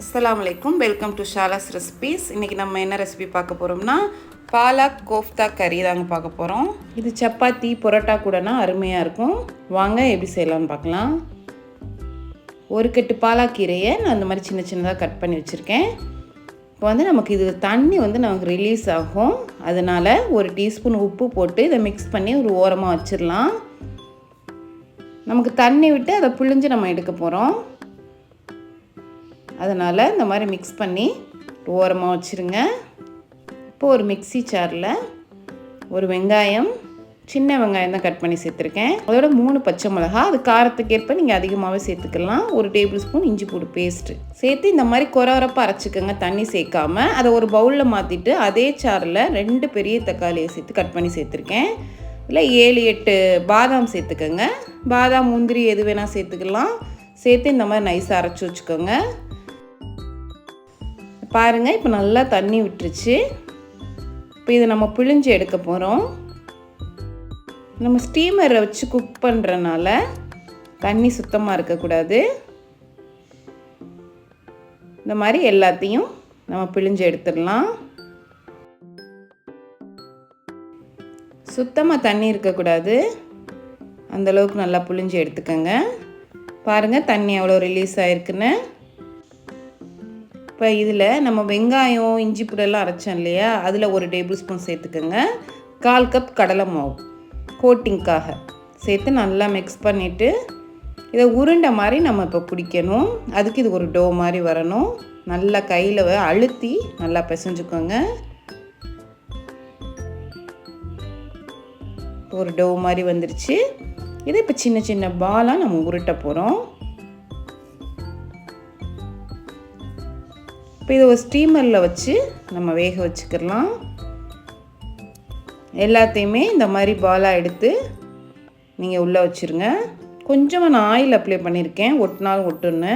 அஸ்ஸலாமு அலைக்கும். Welcome to Shala's recipes. இன்றைக்கி நம்ம என்ன ரெசிபி பார்க்க போகிறோம்னா பாலக் கோஃப்தா கறி தாங்க பார்க்க போகிறோம். இது சப்பாத்தி பரோட்டா கூடனா அருமையாக இருக்கும். வாங்க எப்படி செய்யலாம்னு பார்க்கலாம். ஒரு கட்டு பாலாக்கீரையை நான் அந்த மாதிரி சின்ன சின்னதாக கட் பண்ணி வச்சுருக்கேன். இப்போ நமக்கு இது தண்ணி நமக்கு ரிலீஸ் ஆகும். அதனால் ஒரு டீஸ்பூன் உப்பு போட்டு இதை மிக்ஸ் பண்ணி ஒரு ஓரமாக வச்சிடலாம். நமக்கு தண்ணி விட்டு அதை புழிஞ்சு நம்ம எடுக்க போகிறோம். அதனால் இந்த மாதிரி மிக்ஸ் பண்ணி ஓரமாக வச்சுருங்க. இப்போது ஒரு மிக்ஸி ஜாரில் ஒரு வெங்காயம், சின்ன வெங்காயம் தான் கட் பண்ணி சேர்த்துருக்கேன். அதோட 3 பச்சை மிளகா, அது காரத்துக்கு ஏற்ப நீங்கள் அதிகமாகவே சேர்த்துக்கலாம். ஒரு டேபிள் ஸ்பூன் இஞ்சி பூண்டு பேஸ்ட்டு சேர்த்து இந்த மாதிரி கொரவரப்பாக அரைச்சிக்கோங்க, தண்ணி சேர்க்காமல். அதை ஒரு பவுலில் மாற்றிட்டு அதே சாரில் 2 பெரிய தக்காளியை சேர்த்து கட் பண்ணி சேர்த்துருக்கேன். இல்லை 7-8 பாதாம் சேர்த்துக்கோங்க. பாதாம் முந்திரி எது வேணால் சேர்த்துக்கலாம். சேர்த்து இந்த மாதிரி நைஸாக அரைச்சி வச்சுக்கோங்க. பாருங்கள், இப்போ நல்லா தண்ணி விட்டுருச்சு. இப்போ இதை நம்ம பிழிஞ்சு எடுக்க போகிறோம். நம்ம ஸ்டீமரை வச்சு குக் பண்ணுறனால தண்ணி சுத்தமாக இருக்கக்கூடாது. இந்த மாதிரி எல்லாத்தையும் நம்ம பிழிஞ்சு எடுத்துடலாம். சுத்தமாக தண்ணி இருக்கக்கூடாது, அந்தளவுக்கு நல்லா பிழிஞ்சு எடுத்துக்கோங்க. பாருங்கள் தண்ணி எவ்வளோ ரிலீஸ் ஆகிருக்குன்னு. இப்போ இதில் நம்ம வெங்காயம் இஞ்சி பூடெல்லாம் அரைச்சோம் இல்லையா, அதில் ஒரு டேபிள் ஸ்பூன் சேர்த்துக்கோங்க. 1/4 கப் கடலை மாவு கோட்டிங்காக சேர்த்து நல்லா மிக்ஸ் பண்ணிவிட்டு இதை உருண்டை மாதிரி நம்ம இப்போ பிடிக்கணும். அதுக்கு இது ஒரு டோ மாதிரி வரணும். நல்லா கையில் அழுத்தி நல்லா பிசைஞ்சுக்கோங்க. ஒரு டோ மாதிரி வந்துருச்சு. இதை இப்போ சின்ன சின்ன பாலாக நம்ம உருட்ட போகிறோம். இப்போ இதை ஒரு ஸ்டீமரில் வச்சு நம்ம வேக வச்சுக்கலாம். எல்லாத்தையுமே இந்த மாதிரி பாலாக எடுத்து நீங்கள் உள்ளே வச்சுருங்க. கொஞ்சமாக நான் ஆயில் அப்ளை பண்ணியிருக்கேன், ஒட்டினாலும் ஒட்டுன்னு.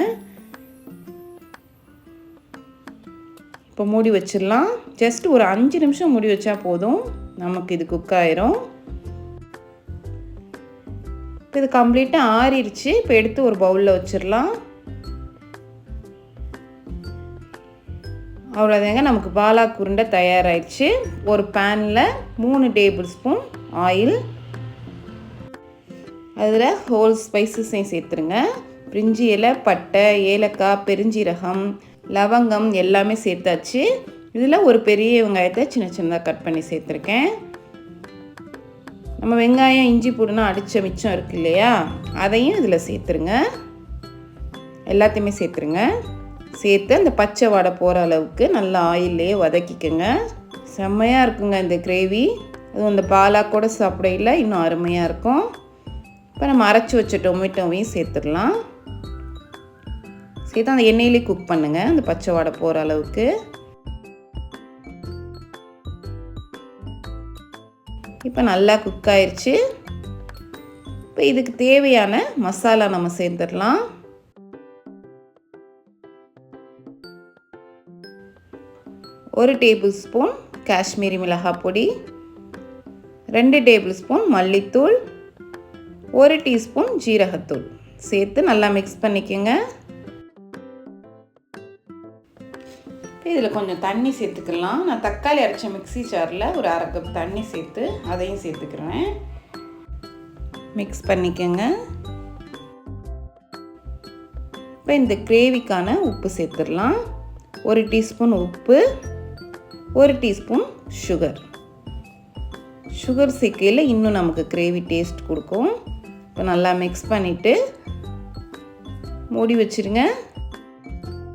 இப்போ மூடி வச்சிடலாம். ஜஸ்ட் ஒரு 5 நிமிஷம் மூடி வச்சா போதும், நமக்கு இது குக் ஆயிரும். இப்போ இது கம்ப்ளீட்டாக ஆறிடுச்சு. இப்போ எடுத்து ஒரு பவுலில் வச்சிடலாம். அவ்வளோதாங்க, நமக்கு பாலாக் உருண்டை தயாராகிடுச்சு. ஒரு பேனில் 3 டேபிள் ஸ்பூன் ஆயில், அதில் ஹோல் ஸ்பைசஸையும் சேர்த்துருங்க. பிரிஞ்சி இலை, பட்டை, ஏலக்காய், பெருஞ்சீரகம், லவங்கம் எல்லாமே சேர்த்தாச்சு. இதில் ஒரு பெரிய வெங்காயத்தை சின்ன சின்னதாக கட் பண்ணி சேர்த்துருக்கேன். நம்ம வெங்காயம் இஞ்சி பூண்டுனா அடித்த மிச்சம் இருக்குது இல்லையா, அதையும் இதில் சேர்த்துருங்க. எல்லாத்தையுமே சேர்த்துருங்க. சேர்த்து அந்த பச்சை வாடை போகிற அளவுக்கு நல்லா ஆயிலே வதக்கிக்கோங்க. செம்மையாக இருக்குங்க இந்த கிரேவி. அதுவும் அந்த பாலாக்கூட சாப்பிடையில் இன்னும் அருமையாக இருக்கும். இப்போ நம்ம அரைச்சி வச்ச டொமேட்டோவையும் சேர்த்துடலாம். சேர்த்து அந்த எண்ணெயிலே குக் பண்ணுங்கள், அந்த பச்சை வாடை போகிற அளவுக்கு. இப்போ நல்லா குக் ஆயிடுச்சு. இப்போ இதுக்கு தேவையான மசாலா நம்ம சேர்த்துடலாம். ஒரு டேபிள் ஸ்பூன் காஷ்மீரி மிளகாய் பொடி, 2 டேபிள் ஸ்பூன் மல்லித்தூள், 1 டீஸ்பூன் ஜீரகத்தூள் சேர்த்து நல்லா மிக்ஸ் பண்ணிக்கோங்க. இதில் கொஞ்சம் தண்ணி சேர்த்துக்கலாம். நான் தக்காளி அரைச்ச மிக்ஸி ஜாரில் ஒரு 1/2 கப் தண்ணி சேர்த்து அதையும் சேர்த்துக்கிறேன். மிக்ஸ் பண்ணிக்கோங்க. இப்போ இந்த கிரேவிக்கான உப்பு சேர்த்துடலாம். 1 டீஸ்பூன் உப்பு, 1 டீஸ்பூன் சுகர் சேர்க்கையில் இன்னும் நமக்கு கிரேவி டேஸ்ட் கொடுக்கும். இப்போ நல்லா மிக்ஸ் பண்ணிவிட்டு மூடி வச்சுருங்க.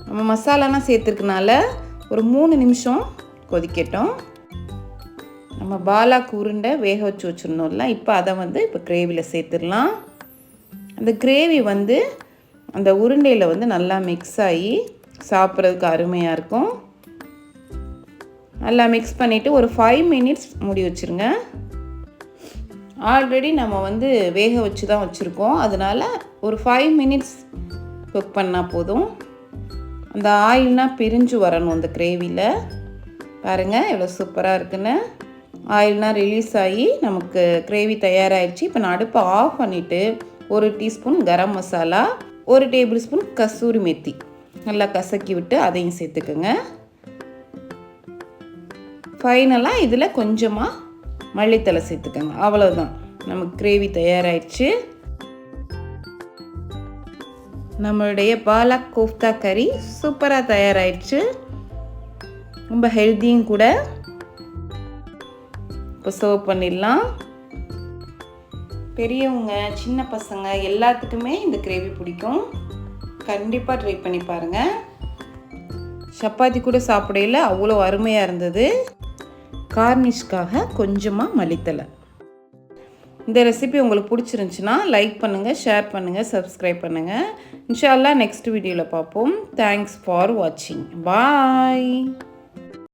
நம்ம மசாலாலாம் சேர்த்துருக்கனால ஒரு 3 நிமிஷம் கொதிக்கட்டும். நம்ம பாலாக் உருண்டை வேக வச்சு வச்சுருந்தோம்ல, இப்போ அதை இப்போ கிரேவியில் சேர்த்துடலாம். அந்த கிரேவி அந்த உருண்டையில் நல்லா மிக்ஸ் ஆகி சாப்பிட்றதுக்கு அருமையாக இருக்கும். நல்லா மிக்ஸ் பண்ணிவிட்டு ஒரு 5 மினிட்ஸ் மூடி வச்சுருங்க. ஆல்ரெடி நம்ம வேக வச்சு தான் வச்சுருக்கோம், அதனால் ஒரு 5 மினிட்ஸ் குக் பண்ணால் போதும். அந்த ஆயில்னால் பிரிஞ்சு வரணும் அந்த கிரேவியில். பாருங்கள் எவ்வளோ சூப்பராக இருக்குன்னு. ஆயில்னால் ரிலீஸ் ஆகி நமக்கு கிரேவி தயாராகிடுச்சு. இப்போ நான் அடுப்பை ஆஃப் பண்ணிவிட்டு 1 teaspoon garam masala, 1 table spoon கஸ்தூரி மெத்தி நல்லா கசக்கி விட்டு அதையும் சேர்த்துக்குங்க. ஃபைனலாக இதில் கொஞ்சமாக மல்லித்தலை சேர்த்துக்கோங்க. அவ்வளோதான், நமக்கு கிரேவி தயாராகிடுச்சு. நம்மளுடைய பாலக் கோஃப்தா கறி சூப்பராக தயாராகிடுச்சு. ரொம்ப ஹெல்த்தியும் கூட. இப்போ சர்வ் பண்ணிடலாம். பெரியவங்க சின்ன பசங்க எல்லாத்துக்குமே இந்த கிரேவி பிடிக்கும். கண்டிப்பாக ட்ரை பண்ணி பாருங்கள். சப்பாத்தி கூட சாப்பிடையில அவ்வளோ அருமையாக இருந்தது. கார்னிஷ்காக கொஞ்சமாக மல்லித்தலை. இந்த ரெசிபி உங்களுக்கு பிடிச்சிருந்துச்சுன்னா லைக் பண்ணுங்கள், ஷேர் பண்ணுங்கள், சப்ஸ்கிரைப் பண்ணுங்கள். இன்ஷா அல்லாஹ் நெக்ஸ்ட் வீடியோவில் பார்ப்போம். தேங்க்ஸ் ஃபார் வாட்சிங். பாய்.